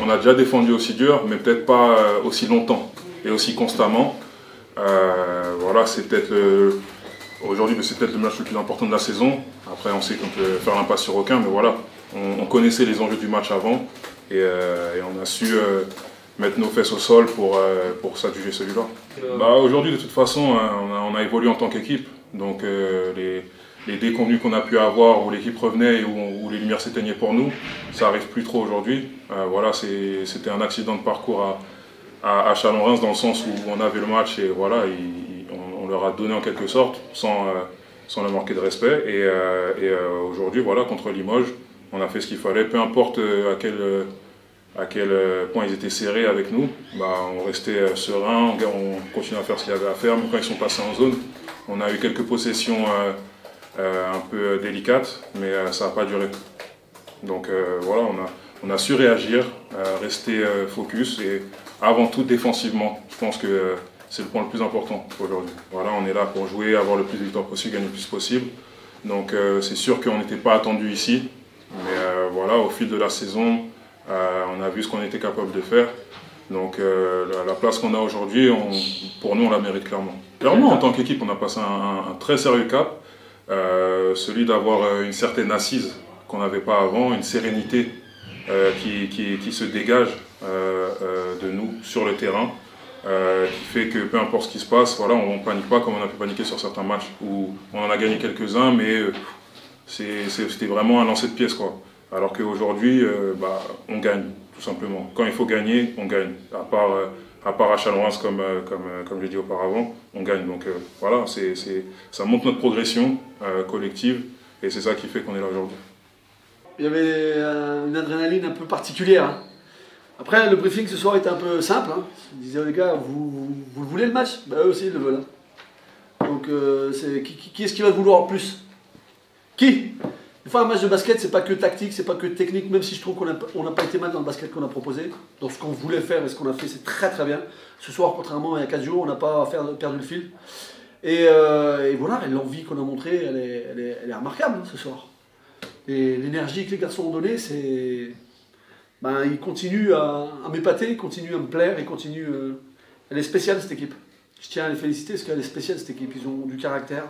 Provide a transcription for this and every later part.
on a déjà défendu aussi dur, mais peut-être pas aussi longtemps et aussi constamment. Voilà, c'est peut-être aujourd'hui, c'est peut-être le match le plus important de la saison. Après, on sait qu'on peut faire l'impasse sur aucun, mais voilà, on connaissait les enjeux du match avant et on a su mettre nos fesses au sol pour s'adjuger celui-là. Aujourd'hui, de toute façon, on a évolué en tant qu'équipe. Donc les déconvenus qu'on a pu avoir, où l'équipe revenait et où les lumières s'éteignaient pour nous, ça arrive plus trop aujourd'hui. Voilà, c'était un accident de parcours à Chalon-Reims dans le sens où on avait le match et voilà, on leur a donné en quelque sorte sans leur manquer de respect. Et aujourd'hui, voilà, contre Limoges, on a fait ce qu'il fallait, peu importe à quel point ils étaient serrés avec nous, on restait serein, on continuait à faire ce qu'il y avait à faire. Même quand ils sont passés en zone, on a eu quelques possessions un peu délicates, mais ça n'a pas duré. Donc voilà, on a su réagir, rester focus et avant tout défensivement. Je pense que c'est le point le plus important aujourd'hui. Voilà, on est là pour jouer, avoir le plus de victoires possible, gagner le plus possible. Donc c'est sûr qu'on n'était pas attendu ici, mais voilà, au fil de la saison, on a vu ce qu'on était capable de faire. Donc la place qu'on a aujourd'hui, pour nous, on la mérite clairement. Clairement, en tant qu'équipe, on a passé un très sérieux cap, celui d'avoir une certaine assise qu'on n'avait pas avant, une sérénité qui se dégage de nous sur le terrain, qui fait que peu importe ce qui se passe, voilà, on ne panique pas comme on a pu paniquer sur certains matchs où on en a gagné quelques-uns, mais c'était vraiment un lancer de pièces, quoi. Alors qu'aujourd'hui, on gagne, tout simplement. Quand il faut gagner, on gagne. À part à Chalon-Reims, comme j'ai dit auparavant, on gagne. Donc voilà, ça montre notre progression collective et c'est ça qui fait qu'on est là aujourd'hui. Il y avait une adrénaline un peu particulière. Hein. Après, le briefing ce soir était un peu simple. Hein. Je disais aux gars, vous voulez le match? Eux aussi, ils le veulent. Hein. Donc, qui est-ce qui va vouloir le plus? Qui? Des fois, un match de basket, c'est pas que tactique, c'est pas que technique, même si je trouve qu'on n'a pas été mal dans le basket qu'on a proposé. Dans ce qu'on voulait faire et ce qu'on a fait, c'est très très bien. Ce soir, contrairement à il y a 4 jours, on n'a pas perdu le fil. Et voilà, l'envie qu'on a montrée, elle est remarquable ce soir. Et l'énergie que les garçons ont donnée, c'est... ils continuent à m'épater, ils continuent à me plaire, elle est spéciale cette équipe. Je tiens à les féliciter parce qu'elle est spéciale cette équipe, ils ont du caractère.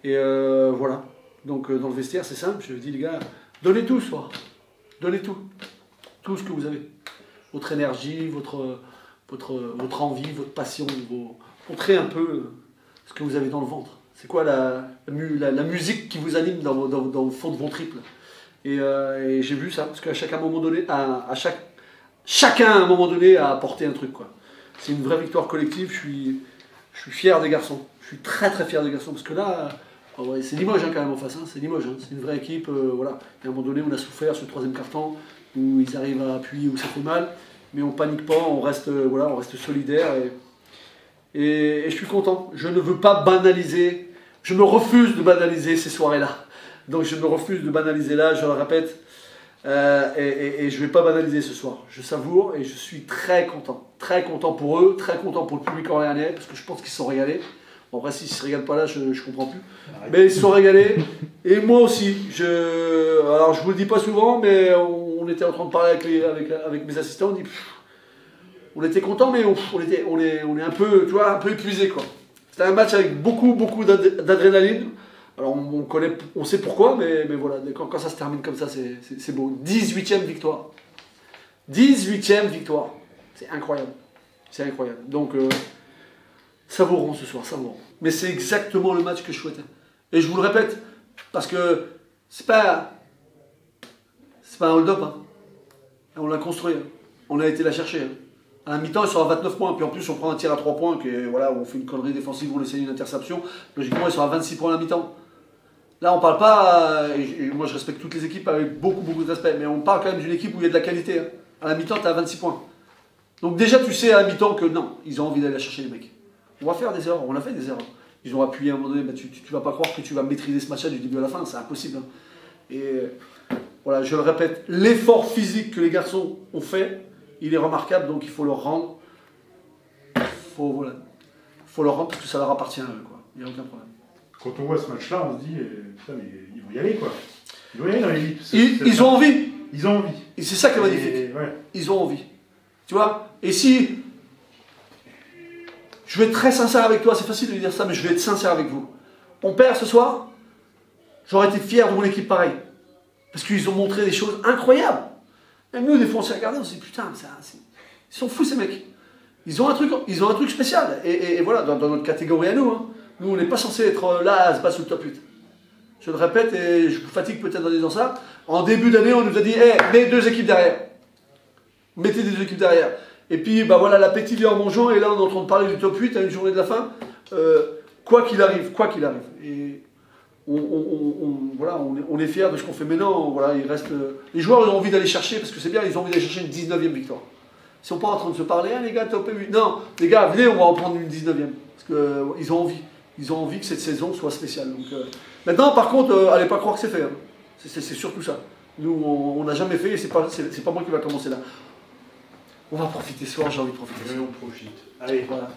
Et voilà. Donc dans le vestiaire, c'est simple, je dis les gars, donnez tout ce soir. Donnez tout. Tout ce que vous avez. Votre énergie, votre envie, votre passion. Montrez un peu ce que vous avez dans le ventre. C'est quoi la musique qui vous anime dans le fond de vos triples. Et j'ai vu ça, parce qu'à chacun à un moment donné, chacun à un moment donné a apporté un truc, quoi. C'est une vraie victoire collective, je suis fier des garçons. Je suis très très fier des garçons, parce que là, c'est Limoges quand même en face, hein, c'est Limoges, hein, c'est une vraie équipe, voilà. Et à un moment donné, on a souffert sur le troisième quart-temps, où ils arrivent à appuyer, où ça fait mal, mais on panique pas, on reste solidaire. Et je suis content. Je ne veux pas banaliser. Je me refuse de banaliser ces soirées-là. Donc je me refuse de banaliser là, je le répète. Et je ne vais pas banaliser ce soir. Je savoure et je suis très content. Très content pour eux, très content pour le public orléanais, parce que je pense qu'ils se sont régalés. Bon, après, s'ils ne se régalent pas là, je ne comprends plus. Mais ils se sont régalés. Et moi aussi. Alors je ne vous le dis pas souvent, mais on était en train de parler avec mes assistants. On dit... On était contents, mais on est un peu, tu vois, un peu épuisé, quoi. C'était un match avec beaucoup d'adrénaline. Alors on sait pourquoi, mais voilà, quand ça se termine comme ça, c'est beau. 18e victoire. 18e victoire. C'est incroyable. C'est incroyable. Donc, savourons ce soir, savourons. Mais c'est exactement le match que je souhaitais. Et je vous le répète, parce que c'est pas un hold-up. Hein. On l'a construit. Hein. On a été la chercher. Hein. À la mi-temps, ils sont à 29 points, puis en plus, on prend un tir à 3 points, voilà, où on fait une connerie défensive, on essaie une interception. Logiquement, ils sont à 26 points à la mi-temps. Là, on parle pas, et moi je respecte toutes les équipes avec beaucoup de respect, mais on parle quand même d'une équipe où il y a de la qualité. Hein. À la mi-temps, tu es à 26 points. Donc déjà, tu sais à la mi-temps que non, ils ont envie d'aller chercher les mecs. On va faire des erreurs, on a fait des erreurs. Ils ont appuyé à un moment donné, tu vas pas croire que tu vas maîtriser ce match-là du début à la fin, c'est impossible. Hein. Et voilà, je le répète, l'effort physique que les garçons ont fait, il est remarquable, donc il faut leur rendre. Faut leur rendre parce que ça leur appartient à eux, quoi. Il n'y a aucun problème. Quand on voit ce match-là, on se dit, putain, mais ils vont y aller, quoi. Ils vont y aller dans l'élite. Ils ont envie. Ils ont envie. Et c'est ça qui est magnifique. Ouais. Ils ont envie. Tu vois? Et si... Je vais être très sincère avec toi, c'est facile de dire ça, mais je vais être sincère avec vous. On perd ce soir, j'aurais été fier de mon équipe pareil. Parce qu'ils ont montré des choses incroyables. Même nous, des fois, on s'est regardé, on s'est dit, putain, ils sont fous ces mecs. Ils ont un truc spécial. Et voilà, dans notre catégorie à nous, hein. Nous, on n'est pas censé être là à se battre sous le top 8. Je le répète, et je vous fatigue peut-être en disant ça. En début d'année, on nous a dit, hey, mets 2 équipes derrière. Mettez des 2 équipes derrière. Et puis, bah voilà, l'appétit vient en mangeant, et là, on est en train de parler du top 8 à une journée de la fin. Quoi qu'il arrive. Et voilà, on est fiers de ce qu'on fait maintenant. Voilà, il reste, les joueurs ils ont envie d'aller chercher, parce que c'est bien, ils ont envie d'aller chercher une 19e victoire. Ils sont pas en train de se parler, hein, les gars, top 8. Non, les gars, venez, on va en prendre une 19e. Parce qu'ils ont envie. Ils ont envie que cette saison soit spéciale. Donc, maintenant, par contre, allez pas croire que c'est fait. Hein. C'est surtout ça. Nous, on n'a jamais fait, et c'est pas moi qui va commencer là. On va profiter ce soir, j'ai envie de profiter. On profite. Allez, voilà.